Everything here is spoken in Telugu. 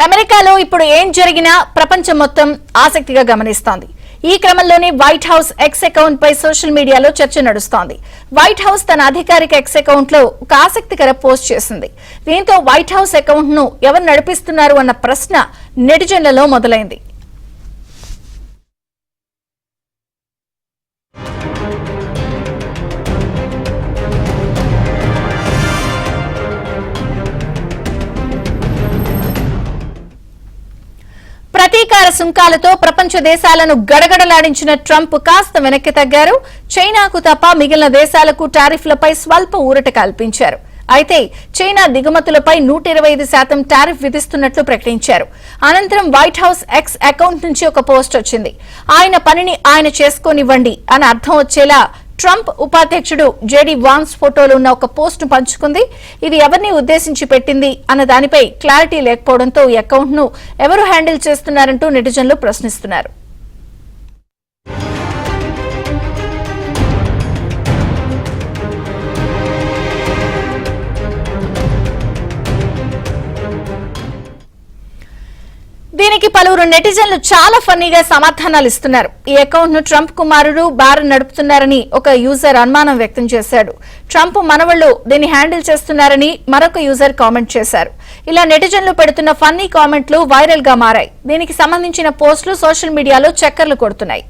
అమెరికాలో ఇప్పుడు ఏం జరిగినా ప్రపంచం మొత్తం ఆసక్తిగా గమనిస్తోంది. ఈ క్రమంలోనే వైట్ హౌస్ ఎక్స్ అకౌంట్ పై సోషల్ మీడియాలో చర్చ నడుస్తోంది. వైట్ హౌస్ తన అధికారిక ఎక్స్ అకౌంట్ లో ఒక ఆసక్తికర పోస్ట్ చేసింది. దీంతో వైట్ హౌస్ అకౌంట్ ను ఎవరు నడిపిస్తున్నారు అన్న ప్రశ్న నెటిజన్లలో మొదలైంది. ప్రతీకార సుంకాలతో ప్రపంచ దేశాలను గడగడలాడించిన ట్రంప్ కాస్త వెనక్కి తగ్గారు. చైనాకు తప్ప మిగిలిన దేశాలకు టారిఫ్లపై స్వల్ప ఊరట కల్పించారు. అయితే చైనా దిగుమతులపై 125% టారిఫ్ విధిస్తున్నట్లు ప్రకటించారు. అనంతరం వైట్ హౌస్ ఎక్స్ అకౌంట్ నుంచి ఒక పోస్ట్ వచ్చింది. ఆయన పనిని ఆయన చేసుకోనివ్వండి అని అర్థం వచ్చేలా ట్రంప్ ఉపాధ్యక్షుడు జేడీ వాన్స్ ఫోటోలు ఉన్న ఒక పోస్ట్ ను పంచుకుంది. ఇది ఎవరిని ఉద్దేశించి పెట్టింది అన్న దానిపై క్లారిటీ లేకపోవడంతో ఈ అకౌంట్ ను ఎవరు హ్యాండిల్ చేస్తున్నారంటూ నెటిజన్లు ప్రశ్నిస్తున్నారు. దీనికి పలువురు నెటిజన్లు చాలా ఫన్నీగా సమాధానాలు ఇస్తున్నారు. ఈ అకౌంట్ ను ట్రంప్ కుమారుడు బారన్ నడుపుతున్నారని ఒక యూజర్ అనుమానం వ్యక్తం చేశాడు. ట్రంప్ మనవళ్లు దీన్ని హ్యాండిల్ చేస్తున్నారని మరొక యూజర్ కామెంట్ చేశారు. ఇలా నెటిజన్లు పెడుతున్న ఫన్నీ కామెంట్లు వైరల్ గా మారాయి. దీనికి సంబంధించిన పోస్టులు సోషల్ మీడియాలో చక్కర్లు కొడుతున్నాయి.